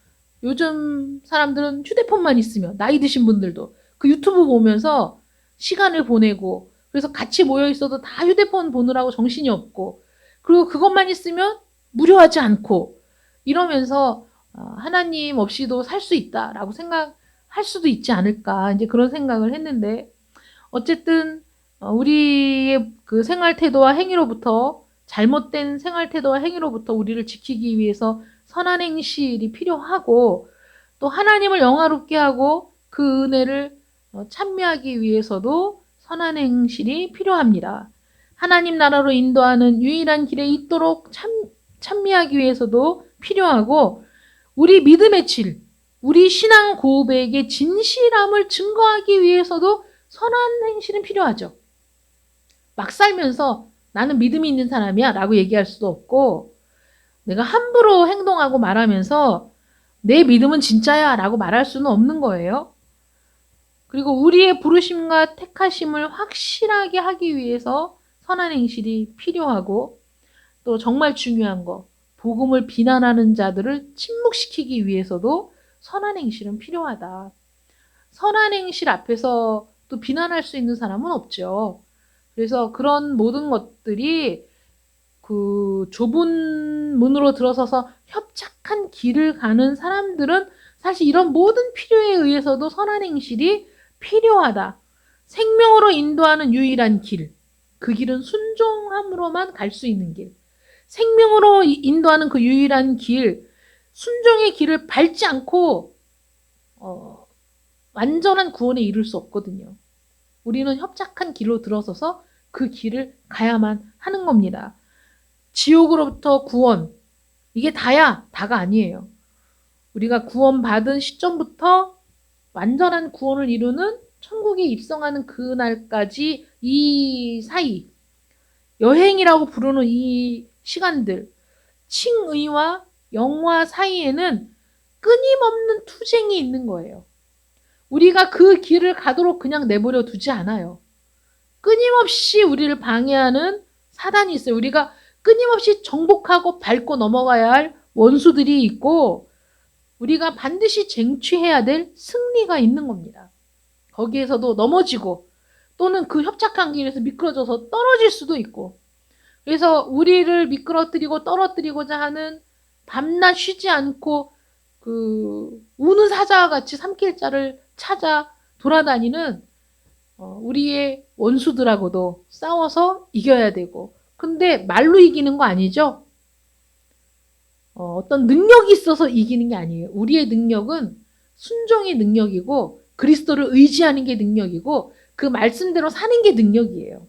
요즘 사람들은 휴대폰만 있으면 나이 드신 분들도 그 유튜브 보면서 시간을 보내고 그래서 같이 모여 있어도 다 휴대폰 보느라고 정신이 없고 그리고 그것만 있으면 무료하지 않고 이러면서 하나님 없이도 살 수 있다라고 생각할 수도 있지 않을까 이제 그런 생각을 했는데 어쨌든 우리의 그 생활 태도와 행위로부터 잘못된 생활 태도와 행위로부터 우리를 지키기 위해서 선한 행실이 필요하고 또 하나님을 영화롭게 하고 그 은혜를 찬미하기 위해서도 선한 행실이 필요합니다. 하나님 나라로 인도하는 유일한 길에 있도록 찬미하기 위해서도 필요하고 우리 믿음의 질, 우리 신앙 고백의 진실함을 증거하기 위해서도 선한 행실은 필요하죠. 막 살면서 나는 믿음이 있는 사람이야 라고 얘기할 수도 없고 내가 함부로 행동하고 말하면서 내 믿음은 진짜야 라고 말할 수는 없는 거예요. 그리고 우리의 부르심과 택하심을 확실하게 하기 위해서 선한 행실이 필요하고, 또 정말 중요한 거, 복음을 비난하는 자들을 침묵시키기 위해서도 선한 행실은 필요하다. 선한 행실 앞에서 또 비난할 수 있는 사람은 없죠. 그래서 그런 모든 것들이 그 좁은 문으로 들어서서 협착한 길을 가는 사람들은 사실 이런 모든 필요에 의해서도 선한 행실이 필요하다. 생명으로 인도하는 유일한 길. 그 길은 순종함으로만 갈 수 있는 길. 생명으로 인도하는 그 유일한 길, 순종의 길을 밟지 않고 완전한 구원에 이룰 수 없거든요. 우리는 협착한 길로 들어서서 그 길을 가야만 하는 겁니다. 지옥으로부터 구원, 이게 다야? 다가 아니에요. 우리가 구원받은 시점부터 완전한 구원을 이루는 천국에 입성하는 그날까지 이 사이, 여행이라고 부르는 이 시간들, 칭의와 영화 사이에는 끊임없는 투쟁이 있는 거예요. 우리가 그 길을 가도록 그냥 내버려 두지 않아요. 끊임없이 우리를 방해하는 사단이 있어요. 우리가 끊임없이 정복하고 밟고 넘어가야 할 원수들이 있고, 우리가 반드시 쟁취해야 될 승리가 있는 겁니다. 거기에서도 넘어지고, 또는 그 협착한 길에서 미끄러져서 떨어질 수도 있고, 그래서 우리를 미끄러뜨리고 떨어뜨리고자 하는 밤낮 쉬지 않고 우는 사자와 같이 삼킬자를 찾아 돌아다니는 우리의 원수들하고도 싸워서 이겨야 되고, 근데 말로 이기는 거 아니죠? 어떤 능력이 있어서 이기는 게 아니에요. 우리의 능력은 순종의 능력이고, 그리스도를 의지하는 게 능력이고, 그 말씀대로 사는 게 능력이에요.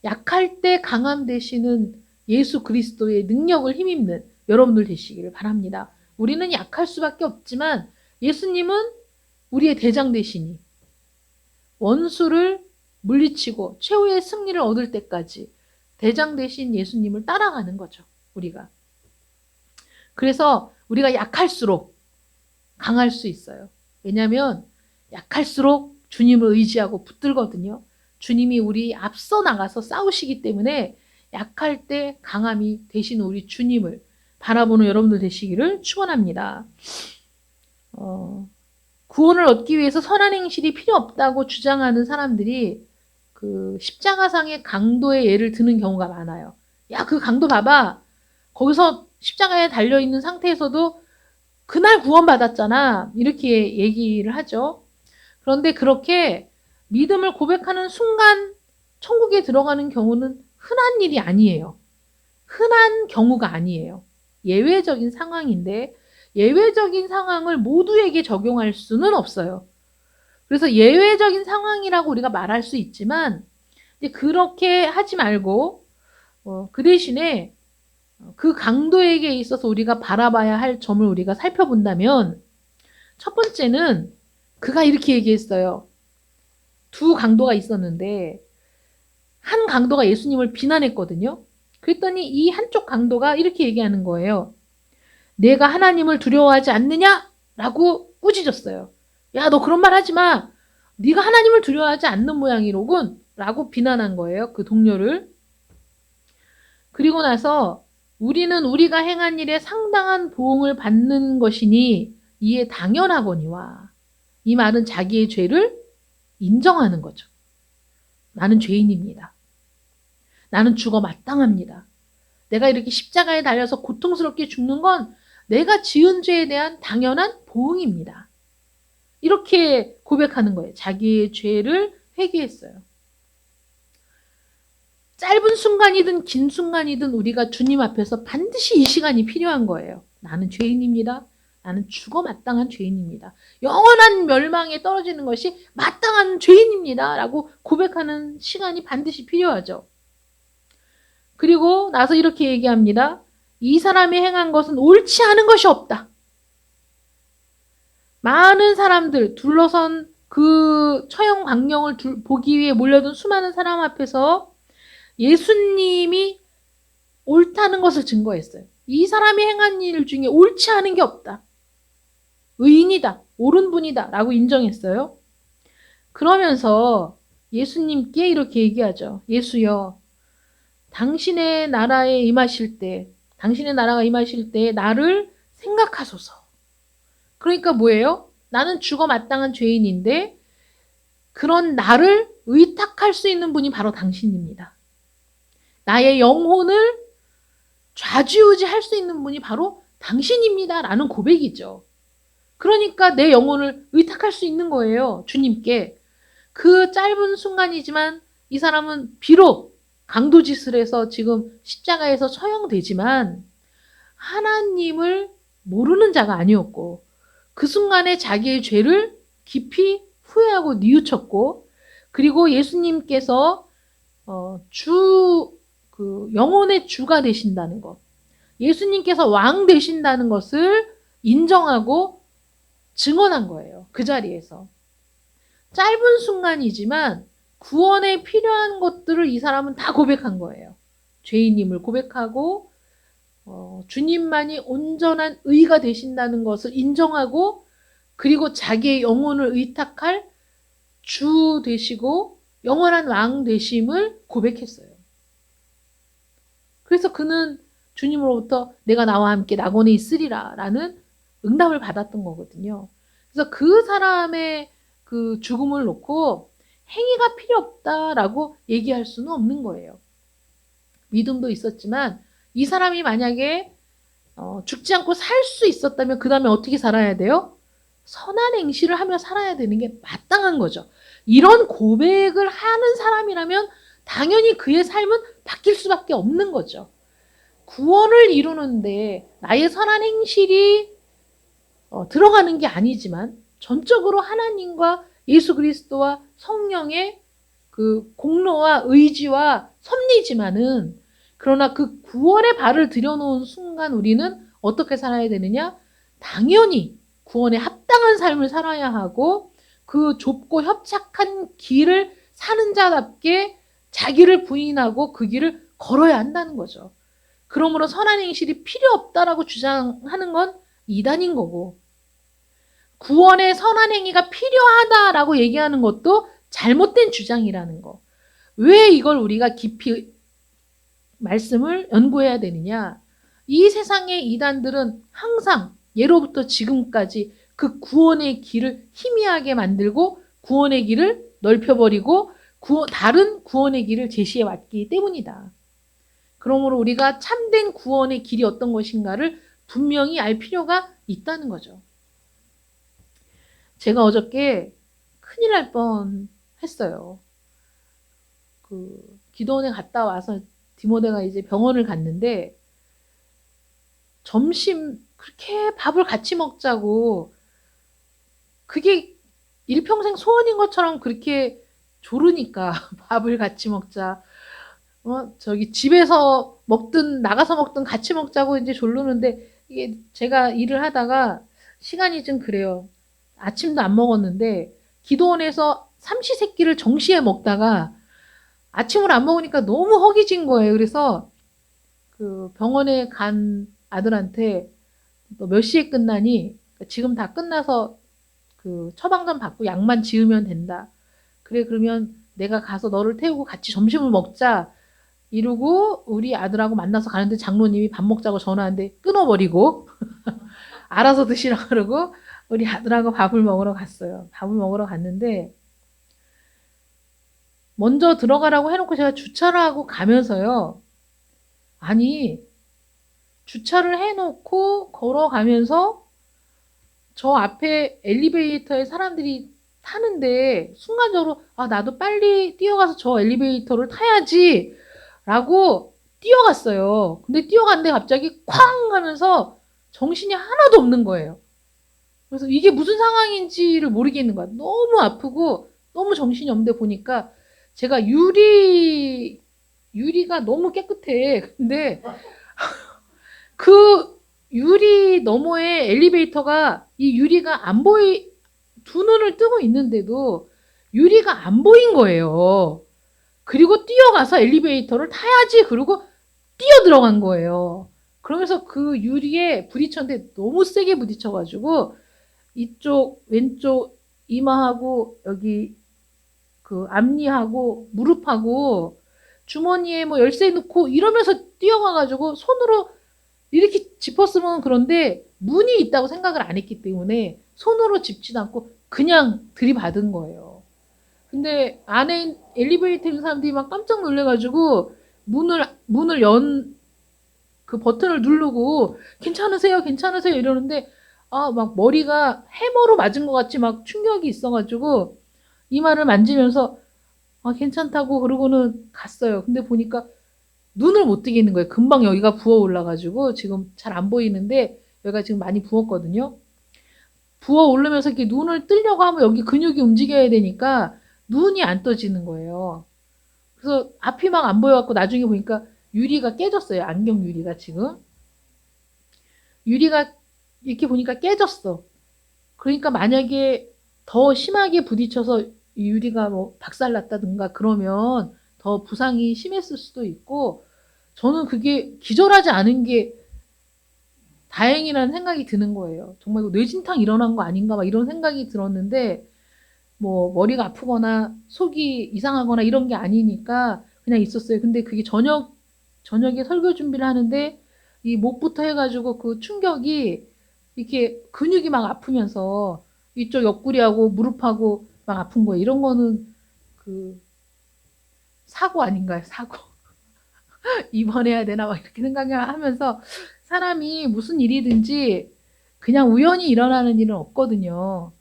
약할 때 강함 되시는 예수 그리스도의 능력을 힘입는 여러분들 되시기를 바랍니다. 우리는 약할 수밖에 없지만 예수님은 우리의 대장 되시니 원수를 물리치고 최후의 승리를 얻을 때까지 대장 되신 예수님을 따라가는 거죠. 우리가. 그래서 우리가 약할수록 강할 수 있어요. 왜냐하면 약할수록 주님을 의지하고 붙들거든요. 주님이 우리 앞서 나가서 싸우시기 때문에 약할 때 강함이 되시는 우리 주님을 바라보는 여러분들 되시기를 축원합니다. 구원을 얻기 위해서 선한 행실이 필요 없다고 주장하는 사람들이 그 십자가상의 강도의 예를 드는 경우가 많아요. 야, 그 강도 봐봐. 거기서 십자가에 달려있는 상태에서도 그날 구원받았잖아. 이렇게 얘기를 하죠. 그런데 그렇게 믿음을 고백하는 순간 천국에 들어가는 경우는 흔한 일이 아니에요. 흔한 경우가 아니에요. 예외적인 상황인데 예외적인 상황을 모두에게 적용할 수는 없어요. 그래서 예외적인 상황이라고 우리가 말할 수 있지만 이제 그렇게 하지 말고 그 대신에 그 강도에게 있어서 우리가 바라봐야 할 점을 우리가 살펴본다면 첫 번째는 그가 이렇게 얘기했어요. 두 강도가 있었는데 한 강도가 예수님을 비난했거든요. 그랬더니 이 한쪽 강도가 이렇게 얘기하는 거예요. 내가 하나님을 두려워하지 않느냐? 라고 꾸짖었어요. 야, 너 그런 말 하지 마. 네가 하나님을 두려워하지 않는 모양이로군. 라고 비난한 거예요. 그 동료를. 그리고 나서 우리는 우리가 행한 일에 상당한 보응을 받는 것이니 이에 당연하거니와, 이 말은 자기의 죄를 인정하는 거죠. 나는 죄인입니다. 나는 죽어 마땅합니다. 내가 이렇게 십자가에 달려서 고통스럽게 죽는 건 내가 지은 죄에 대한 당연한 보응입니다. 이렇게 고백하는 거예요. 자기의 죄를 회개했어요. 짧은 순간이든 긴 순간이든 우리가 주님 앞에서 반드시 이 시간이 필요한 거예요. 나는 죄인입니다. 나는 죽어 마땅한 죄인입니다. 영원한 멸망에 떨어지는 것이 마땅한 죄인입니다. 라고 고백하는 시간이 반드시 필요하죠. 그리고 나서 이렇게 얘기합니다. 이 사람이 행한 것은 옳지 않은 것이 없다. 많은 사람들, 둘러선 그 처형 광경을 보기 위해 몰려든 수많은 사람 앞에서 예수님이 옳다는 것을 증거했어요. 이 사람이 행한 일 중에 옳지 않은 게 없다. 의인이다. 옳은 분이다. 라고 인정했어요. 그러면서 예수님께 이렇게 얘기하죠. 예수여, 당신의 나라에 임하실 때, 당신의 나라가 임하실 때 나를 생각하소서. 그러니까 뭐예요? 나는 죽어 마땅한 죄인인데 그런 나를 의탁할 수 있는 분이 바로 당신입니다. 나의 영혼을 좌지우지할 수 있는 분이 바로 당신입니다. 라는 고백이죠. 그러니까 내 영혼을 의탁할 수 있는 거예요. 주님께. 그 짧은 순간이지만 이 사람은 비록 강도짓을 해서 지금 십자가에서 처형되지만 하나님을 모르는 자가 아니었고 그 순간에 자기의 죄를 깊이 후회하고 뉘우쳤고 그리고 예수님께서 영혼의 주가 되신다는 것, 예수님께서 왕 되신다는 것을 인정하고 증언한 거예요. 그 자리에서. 짧은 순간이지만 구원에 필요한 것들을 이 사람은 다 고백한 거예요. 죄인임을 고백하고 주님만이 온전한 의가 되신다는 것을 인정하고 그리고 자기의 영혼을 의탁할 주 되시고 영원한 왕 되심을 고백했어요. 그래서 그는 주님으로부터 내가 나와 함께 낙원에 있으리라 라는 응답을 받았던 거거든요. 그래서 그 사람의 그 죽음을 놓고 행위가 필요 없다라고 얘기할 수는 없는 거예요. 믿음도 있었지만 이 사람이 만약에 죽지 않고 살 수 있었다면 그 다음에 어떻게 살아야 돼요? 선한 행실을 하며 살아야 되는 게 마땅한 거죠. 이런 고백을 하는 사람이라면 당연히 그의 삶은 바뀔 수밖에 없는 거죠. 구원을 이루는데 나의 선한 행실이 들어가는 게 아니지만 전적으로 하나님과 예수 그리스도와 성령의 그 공로와 의지와 섭리지만은 그러나 그 구원의 발을 들여놓은 순간 우리는 어떻게 살아야 되느냐? 당연히 구원에 합당한 삶을 살아야 하고 그 좁고 협착한 길을 사는 자답게 자기를 부인하고 그 길을 걸어야 한다는 거죠. 그러므로 선한 행실이 필요 없다라고 주장하는 건 이단인 거고 구원의 선한 행위가 필요하다라고 얘기하는 것도 잘못된 주장이라는 거. 왜 이걸 우리가 깊이 말씀을 연구해야 되느냐? 이 세상의 이단들은 항상 예로부터 지금까지 그 구원의 길을 희미하게 만들고 구원의 길을 넓혀버리고 다른 구원의 길을 제시해 왔기 때문이다. 그러므로 우리가 참된 구원의 길이 어떤 것인가를 분명히 알 필요가 있다는 거죠. 제가 어저께 큰일 날 뻔 했어요. 기도원에 갔다 와서 디모데가 이제 병원을 갔는데 점심 그렇게 밥을 같이 먹자고 그게 일평생 소원인 것처럼 그렇게 조르니까 밥을 같이 먹자. 저기 집에서 먹든 나가서 먹든 같이 먹자고 이제 조르는데 이게 제가 일을 하다가 시간이 좀 그래요. 아침도 안 먹었는데 기도원에서 삼시세끼를 정시에 먹다가 아침을 안 먹으니까 너무 허기진 거예요. 그래서 그 병원에 간 아들한테 너 몇 시에 끝나니? 지금 다 끝나서 그 처방전 받고 약만 지으면 된다. 그래 그러면 내가 가서 너를 태우고 같이 점심을 먹자. 이러고 우리 아들하고 만나서 가는데 장로님이 밥 먹자고 전화하는데 끊어버리고 알아서 드시라 그러고 우리 아들하고 밥을 먹으러 갔어요. 밥을 먹으러 갔는데 먼저 들어가라고 해놓고 제가 주차를 하고 가면서요. 아니 주차를 해놓고 걸어가면서 저 앞에 엘리베이터에 사람들이 타는데 순간적으로 나도 빨리 뛰어가서 저 엘리베이터를 타야지 라고 뛰어갔어요. 근데 뛰어갔는데 갑자기 쾅 하면서 정신이 하나도 없는 거예요. 그래서 이게 무슨 상황인지를 모르겠는 거야. 너무 아프고 너무 정신이 없는데 보니까 제가 유리가 너무 깨끗해. 근데 그 유리 너머에 엘리베이터가 이 유리가 두 눈을 뜨고 있는데도 유리가 안 보인 거예요. 그리고 뛰어가서 엘리베이터를 타야지 그러고 뛰어 들어간 거예요. 그러면서 그 유리에 부딪혔는데 너무 세게 부딪혀가지고 이쪽 왼쪽 이마하고 여기 그 앞니하고 무릎하고 주머니에 뭐 열쇠 넣고 이러면서 뛰어가가지고 손으로 이렇게 짚었으면 그런데 문이 있다고 생각을 안 했기 때문에 손으로 짚지도 않고 그냥 들이받은 거예요. 근데 안에 엘리베이터에 있는 사람들이 막 깜짝 놀래가지고 문을 연 그 버튼을 누르고 괜찮으세요? 괜찮으세요? 이러는데 막 머리가 해머로 맞은 것 같이 막 충격이 있어가지고 이마를 만지면서 괜찮다고 그러고는 갔어요. 근데 보니까 눈을 못 뜨겠는 거예요. 금방 여기가 부어 올라가지고 지금 잘 안 보이는데 여기가 지금 많이 부었거든요. 부어 오르면서 이렇게 눈을 뜨려고 하면 여기 근육이 움직여야 되니까 눈이 안 떠지는 거예요. 그래서 앞이 막 안 보여갖고 나중에 보니까 유리가 깨졌어요. 안경 유리가 지금. 유리가 이렇게 보니까 깨졌어. 그러니까 만약에 더 심하게 부딪혀서 유리가 뭐 박살났다든가 그러면 더 부상이 심했을 수도 있고 저는 그게 기절하지 않은 게 다행이라는 생각이 드는 거예요. 정말 뇌진탕 일어난 거 아닌가 막 이런 생각이 들었는데 뭐 머리가 아프거나 속이 이상하거나 이런 게 아니니까 그냥 있었어요. 근데 그게 저녁에 설교 준비를 하는데 이 목부터 해가지고 그 충격이 이렇게 근육이 막 아프면서 이쪽 옆구리하고 무릎하고 막 아픈 거예요. 이런 거는 그 사고 아닌가요? 사고. 입원해야 되나 막 이렇게 생각하면서 사람이 무슨 일이든지 그냥 우연히 일어나는 일은 없거든요.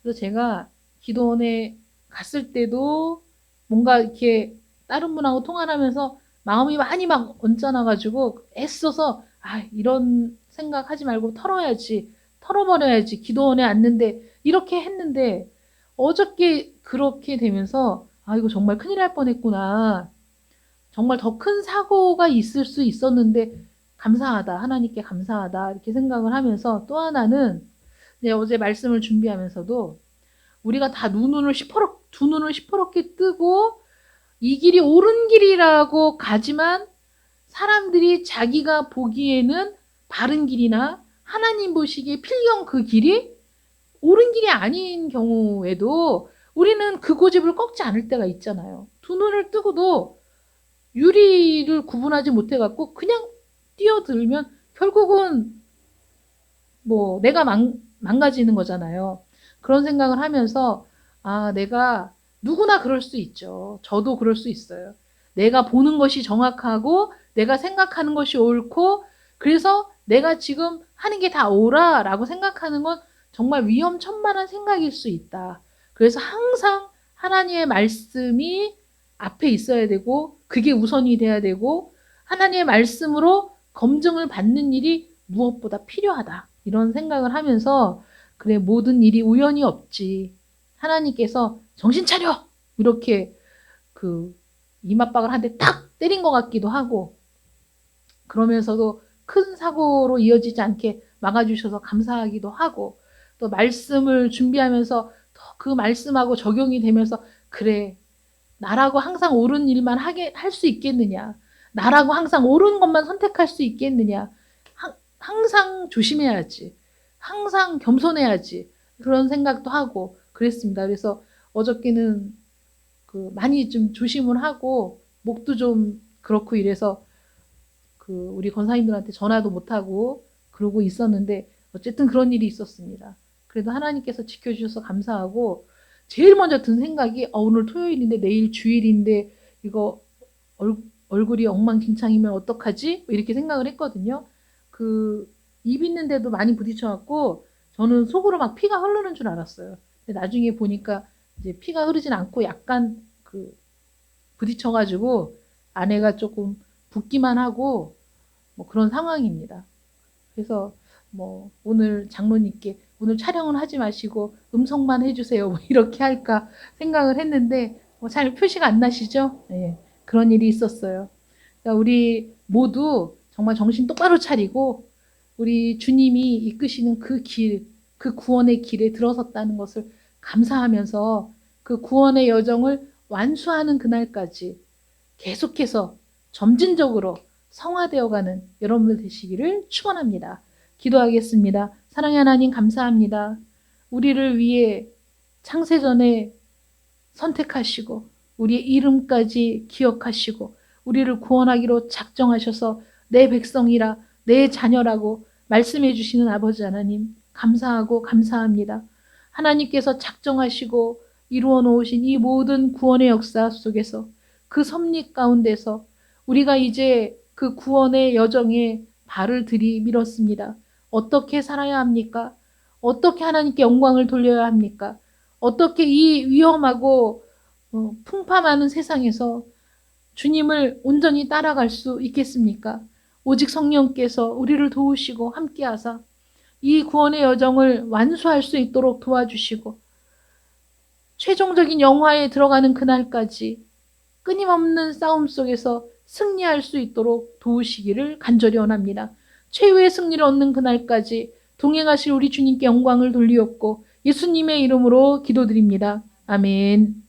그래서 제가 기도원에 갔을 때도 뭔가 이렇게 다른 분하고 통화를 하면서 마음이 많이 막 언짢아가지고 애써서 이런 생각하지 말고 털어버려야지 기도원에 왔는데 이렇게 했는데 어저께 그렇게 되면서 이거 정말 큰일 날 뻔했구나. 정말 더 큰 사고가 있을 수 있었는데 감사하다. 하나님께 감사하다. 이렇게 생각을 하면서 또 하나는 어제 말씀을 준비하면서도 우리가 다 두 눈을 시퍼렇게 뜨고 이 길이 옳은 길이라고 가지만 사람들이 자기가 보기에는 바른 길이나 하나님 보시기에 필경 그 길이 옳은 길이 아닌 경우에도 우리는 그 고집을 꺾지 않을 때가 있잖아요. 두 눈을 뜨고도 유리를 구분하지 못해갖고 그냥 뛰어들면 결국은 뭐 내가 망가지는 거잖아요. 그런 생각을 하면서 내가 누구나 그럴 수 있죠. 저도 그럴 수 있어요. 내가 보는 것이 정확하고 내가 생각하는 것이 옳고 그래서 내가 지금 하는 게 다 옳아라고 생각하는 건 정말 위험천만한 생각일 수 있다. 그래서 항상 하나님의 말씀이 앞에 있어야 되고 그게 우선이 돼야 되고 하나님의 말씀으로 검증을 받는 일이 무엇보다 필요하다. 이런 생각을 하면서 그래 모든 일이 우연이 없지. 하나님께서 정신 차려! 이렇게 그 이맛박을 한 대 딱 때린 것 같기도 하고 그러면서도 큰 사고로 이어지지 않게 막아주셔서 감사하기도 하고 또 말씀을 준비하면서 그 말씀하고 적용이 되면서 그래 나라고 항상 옳은 일만 할 수 있겠느냐 나라고 항상 옳은 것만 선택할 수 있겠느냐 항상 조심해야지 항상 겸손해야지 그런 생각도 하고 그랬습니다. 그래서 어저께는 많이 좀 조심을 하고 목도 좀 그렇고 이래서 우리 권사님들한테 전화도 못하고 그러고 있었는데 어쨌든 그런 일이 있었습니다. 그래도 하나님께서 지켜주셔서 감사하고 제일 먼저 든 생각이 오늘 토요일인데 내일 주일인데 이거 얼굴이 엉망진창이면 어떡하지? 이렇게 생각을 했거든요. 입 있는데도 많이 부딪혀갖고 저는 속으로 막 피가 흐르는 줄 알았어요. 근데 나중에 보니까 이제 피가 흐르진 않고 약간 부딪혀가지고 안에가 조금 붓기만 하고 뭐 그런 상황입니다. 그래서 뭐 오늘 장로님께 오늘 촬영은 하지 마시고 음성만 해주세요. 뭐 이렇게 할까 생각을 했는데 잘 표시가 안 나시죠? 네, 그런 일이 있었어요. 그러니까 우리 모두 정말 정신 똑바로 차리고 우리 주님이 이끄시는 그 길, 그 구원의 길에 들어섰다는 것을 감사하면서 그 구원의 여정을 완수하는 그날까지 계속해서 점진적으로 성화되어가는 여러분들 되시기를 축원합니다. 기도하겠습니다. 사랑의 하나님 감사합니다. 우리를 위해 창세전에 선택하시고 우리의 이름까지 기억하시고 우리를 구원하기로 작정하셔서 내 백성이라 내 자녀라고 말씀해 주시는 아버지 하나님 감사하고 감사합니다. 하나님께서 작정하시고 이루어 놓으신 이 모든 구원의 역사 속에서 그 섭리 가운데서 우리가 이제 그 구원의 여정에 발을 들이밀었습니다. 어떻게 살아야 합니까? 어떻게 하나님께 영광을 돌려야 합니까? 어떻게 이 위험하고 풍파많은 세상에서 주님을 온전히 따라갈 수 있겠습니까? 오직 성령께서 우리를 도우시고 함께하사 이 구원의 여정을 완수할 수 있도록 도와주시고 최종적인 영화에 들어가는 그날까지 끊임없는 싸움 속에서 승리할 수 있도록 도우시기를 간절히 원합니다. 최후의 승리를 얻는 그날까지 동행하실 우리 주님께 영광을 돌리옵고 예수님의 이름으로 기도드립니다. 아멘.